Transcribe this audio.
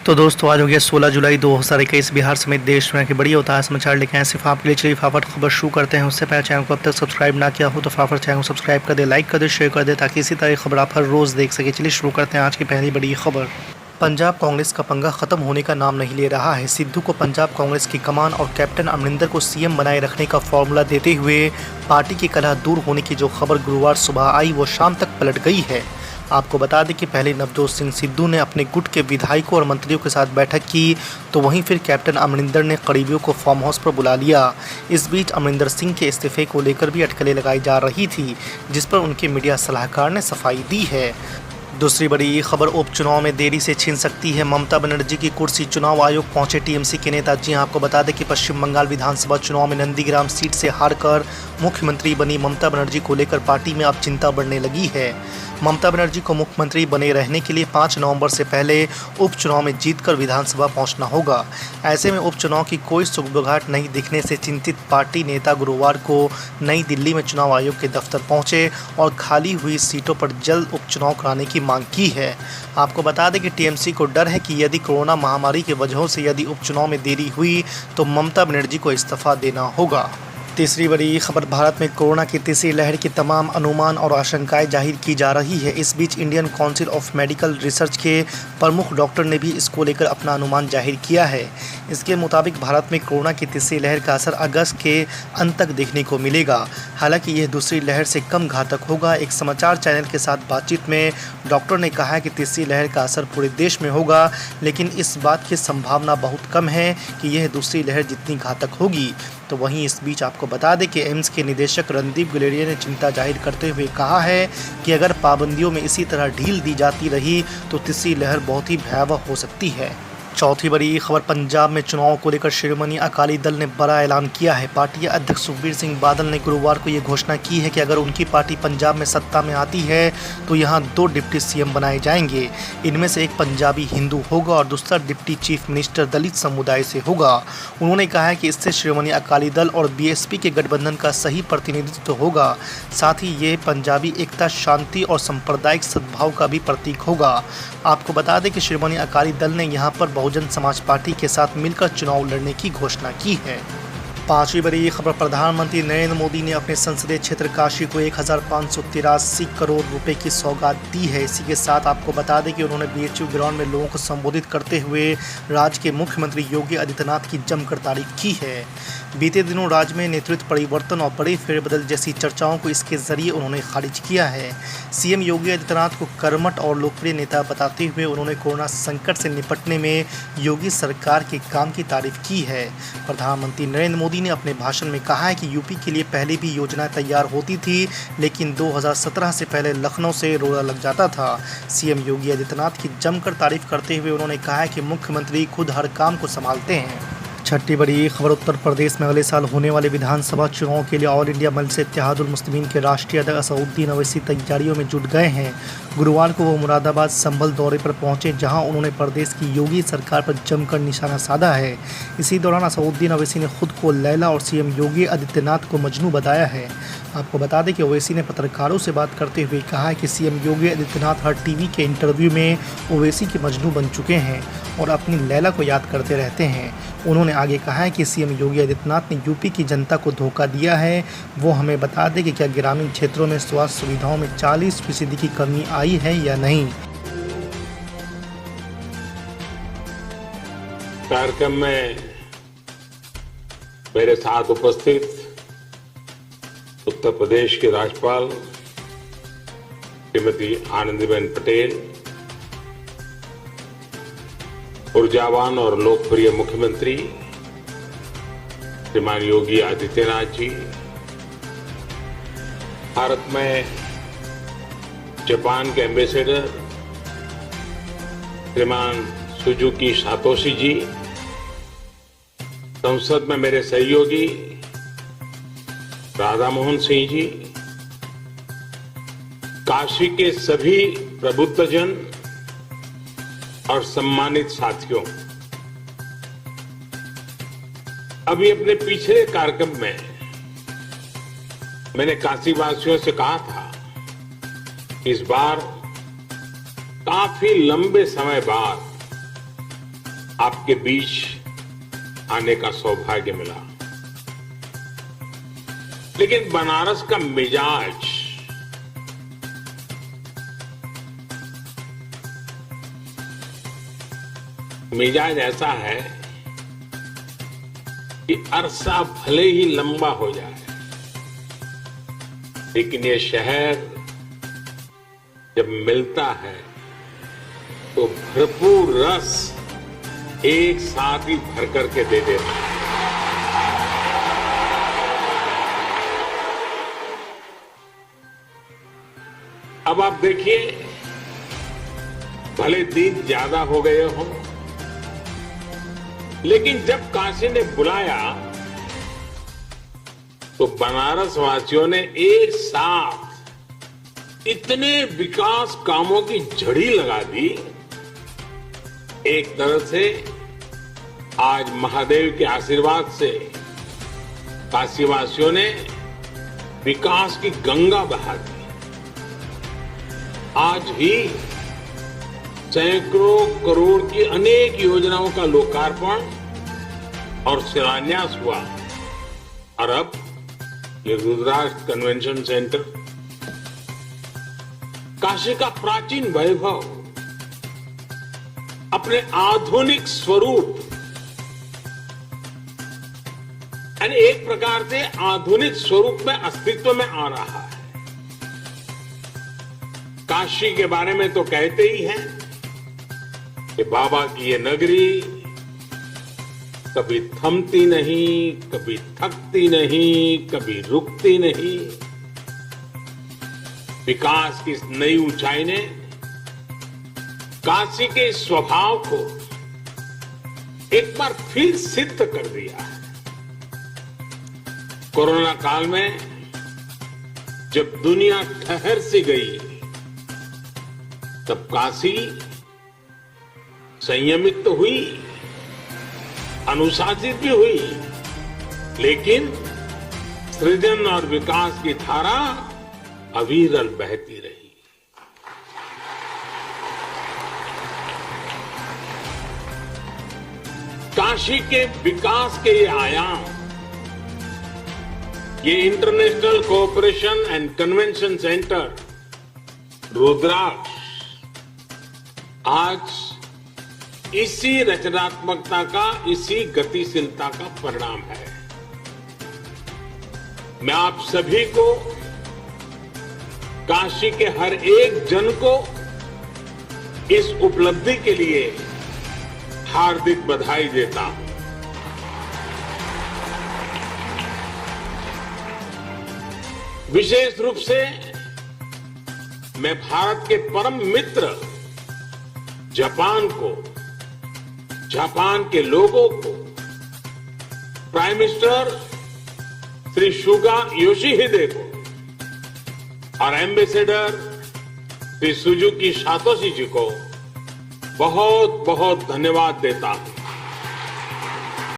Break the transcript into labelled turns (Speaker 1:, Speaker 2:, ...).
Speaker 1: तो दोस्तों आज हो गया 16 जुलाई 2021। बिहार समेत देश में की बड़ी होता है समाचार लेके आए सिर्फ आपके लिए। चलिए फाफड़ खबर शुरू करते हैं। उससे पहले चैनल को अब तक सब्सक्राइब ना किया हो तो फाफड़ चैनल को सब्सक्राइब कर दे, लाइक कर दे, शेयर कर दे ताकि इसी तरह की खबर आप हर रोज़ देख सके। चलिए शुरू करते हैं आज की पहली बड़ी खबर। पंजाब कांग्रेस का पंगा खत्म होने का नाम नहीं ले रहा है। सिद्धू को पंजाब कांग्रेस की कमान और कैप्टन अमरिंदर को सीएम बनाए रखने का फॉर्मूला देते हुए पार्टी की कलह दूर होने की जो खबर गुरुवार सुबह आई वो शाम तक पलट गई है। आपको बता दें कि पहले नवजोत सिंह सिद्धू ने अपने गुट के विधायकों और मंत्रियों के साथ बैठक की, तो वहीं फिर कैप्टन अमरिंदर ने करीबियों को फार्म हाउस पर बुला लिया। इस बीच अमरिंदर सिंह के इस्तीफे को लेकर भी अटकलें लगाई जा रही थी, जिस पर उनके मीडिया सलाहकार ने सफाई दी है। दूसरी बड़ी खबर, उपचुनाव में देरी से छिन सकती है ममता बनर्जी की कुर्सी। चुनाव आयोग पहुंचे टीएमसी के नेता। जी आपको बता दें कि पश्चिम बंगाल विधानसभा चुनाव में नंदीग्राम सीट से हारकर मुख्यमंत्री बनी ममता बनर्जी को लेकर पार्टी में अब चिंता बढ़ने लगी है। ममता बनर्जी को मुख्यमंत्री बने रहने के लिए 5 नवंबर से पहले उपचुनाव में जीतकर विधानसभा पहुंचना होगा। ऐसे में उपचुनाव की कोई सुगबुगाहट नहीं दिखने से चिंतित पार्टी नेता गुरुवार को नई दिल्ली में चुनाव आयोग के दफ्तर पहुंचे और खाली हुई सीटों पर जल्द उपचुनाव कराने की मांग की है। आपको बता दें कि टीएमसी को डर है कि यदि कोरोना महामारी की वजहों से यदि उपचुनाव में देरी हुई तो ममता बनर्जी को इस्तीफा देना होगा। तीसरी बड़ी खबर, भारत में कोरोना की तीसरी लहर की तमाम अनुमान और आशंकाएं जाहिर की जा रही है। इस बीच Indian Council of Medical Research के प्रमुख डॉक्टर ने भी इसको लेकर अपना अनुमान जाहिर किया है। इसके मुताबिक भारत में कोरोना की तीसरी लहर का असर अगस्त के अंत तक देखने को मिलेगा। हालांकि यह दूसरी लहर से कम घातक होगा। एक समाचार चैनल के साथ बातचीत में डॉक्टर ने कहा कि तीसरी लहर का असर पूरे देश में होगा, लेकिन इस बात की संभावना बहुत कम है कि यह दूसरी लहर जितनी घातक होगी। तो वहीं इस बीच आपको बता दें कि एम्स के निदेशक रणदीप गुलेरिया ने चिंता जाहिर करते हुए कहा है कि अगर पाबंदियों में इसी तरह ढील दी जाती रही तो तीसरी लहर बहुत ही भयावह हो सकती है। चौथी बड़ी खबर, पंजाब में चुनाव को लेकर शिरोमणि अकाली दल ने बड़ा ऐलान किया है। पार्टी अध्यक्ष सुखबीर सिंह बादल ने गुरुवार को ये घोषणा की है कि अगर उनकी पार्टी पंजाब में सत्ता में आती है तो यहाँ 2 डिप्टी सीएम बनाए जाएंगे। इनमें से एक पंजाबी हिंदू होगा और दूसरा डिप्टी चीफ मिनिस्टर दलित समुदाय से होगा। उन्होंने कहा है कि इससे शिरोमणि अकाली दल और बीएसपी के गठबंधन का सही प्रतिनिधित्व होगा। साथ ही ये पंजाबी एकता, शांति और सांप्रदायिक सद्भाव का भी प्रतीक होगा। आपको बता दें कि शिरोमणि अकाली दल ने यहाँ पर बहुजन समाज पार्टी के साथ मिलकर चुनाव लड़ने की घोषणा की है। पांचवी बड़ी खबर, प्रधानमंत्री नरेंद्र मोदी ने अपने संसदीय क्षेत्र काशी को 1583 करोड़ रुपए की सौगात दी है। इसी के साथ आपको बता दें कि उन्होंने बीएचयू ग्राउंड में लोगों को संबोधित करते हुए राज्य के मुख्यमंत्री योगी आदित्यनाथ की जमकर तारीफ की है। बीते दिनों राज्य में नेतृत्व परिवर्तन और बड़े फेरबदल जैसी चर्चाओं को इसके जरिए उन्होंने खारिज किया है। सीएम योगी आदित्यनाथ को कर्मठ और लोकप्रिय नेता बताते हुए उन्होंने कोरोना संकट से निपटने में योगी सरकार के काम की तारीफ की है। प्रधानमंत्री नरेंद्र मोदी ने अपने भाषण में कहा है कि यूपी के लिए पहले भी योजनाएं तैयार होती थी, लेकिन 2017 से पहले लखनऊ से रोड़ा लग जाता था। सीएम योगी आदित्यनाथ की जमकर तारीफ करते हुए उन्होंने कहा है कि मुख्यमंत्री खुद हर काम को संभालते हैं। छठी बड़ी खबर, उत्तर प्रदेश में अगले साल होने वाले विधानसभा चुनाव के लिए ऑल इंडिया मजलिस इत्तेहादुल मुस्लिमीन के राष्ट्रीय अध्यक्ष असदुद्दीन ओवैसी तैयारियों में जुट गए हैं। गुरुवार को वो मुरादाबाद संभल दौरे पर पहुंचे, जहां उन्होंने प्रदेश की योगी सरकार पर जमकर निशाना साधा है। इसी दौरान असदुद्दीन ओवैसी ने खुद को लैला और सीएम योगी आदित्यनाथ को मजनू बताया है। आपको बता दें कि ओवैसी ने पत्रकारों से बात करते हुए कहा है कि सीएम योगी आदित्यनाथ हर टीवी के इंटरव्यू में ओवैसी के मजनू बन चुके हैं और अपनी लैला को याद करते रहते हैं। उन्होंने आगे कहा है कि सीएम योगी आदित्यनाथ ने यूपी की जनता को धोखा दिया है। वो हमें बता दें कि क्या ग्रामीण क्षेत्रों में स्वास्थ्य सुविधाओं में 40% की कमी आई है या नहीं।
Speaker 2: कार्यक्रम में मेरे साथ उपस्थित उत्तर प्रदेश के राज्यपाल श्रीमती आनंदीबेन पटेल, ऊर्जावान और लोकप्रिय मुख्यमंत्री श्रीमान योगी आदित्यनाथ जी, भारत में जापान के एम्बेसडर श्रीमान सुजुकी सातोशी जी, संसद में मेरे सहयोगी राधा मोहन सिंह जी, काशी के सभी प्रबुद्धजन और सम्मानित साथियों, अभी अपने पिछले कार्यक्रम में मैंने काशीवासियों से कहा था कि इस बार काफी लंबे समय बाद आपके बीच आने का सौभाग्य मिला। लेकिन बनारस का मिजाज ऐसा है कि अरसा भले ही लंबा हो जाए, लेकिन ये शहर जब मिलता है तो भरपूर रस एक साथ ही भर करके दे देता है। अब आप देखिए, भले दिन ज्यादा हो गए हों, लेकिन जब काशी ने बुलाया तो बनारस वासियों ने एक साथ इतने विकास कामों की झड़ी लगा दी। एक तरह से आज महादेव के आशीर्वाद से काशीवासियों ने विकास की गंगा बहा दी। आज ही सैकड़ों करोड़ की अनेक योजनाओं का लोकार्पण और शिलान्यास हुआ, और अब ये रुद्राक्ष कन्वेंशन सेंटर, काशी का प्राचीन वैभव अपने आधुनिक स्वरूप यानी एक प्रकार से आधुनिक स्वरूप में अस्तित्व में आ रहा है। काशी के बारे में तो कहते ही हैं कि बाबा की ये नगरी कभी थमती नहीं, कभी थकती नहीं, कभी रुकती नहीं। विकास की इस नई ऊंचाई ने काशी के स्वभाव को एक बार फिर सिद्ध कर दिया है। कोरोना काल में जब दुनिया ठहर सी गई, तब काशी संयमित तो हुई, अनुशासित भी हुई, लेकिन सृजन और विकास की धारा अविरल बहती रही। काशी के विकास के ये आयाम, ये international cooperation and convention centre Rudraksh आज इसी रचनात्मकता का, इसी गतिशीलता का परिणाम है। मैं आप सभी को, काशी के हर एक जन को इस उपलब्धि के लिए हार्दिक बधाई देता हूं। विशेष रूप से मैं भारत के परम मित्र जापान को, जापान के लोगों को, प्राइम मिनिस्टर श्री सुगा योशिहिदे को और एम्बेसडर श्री सुजुकी सातोशी जी को बहुत बहुत धन्यवाद देता हूं।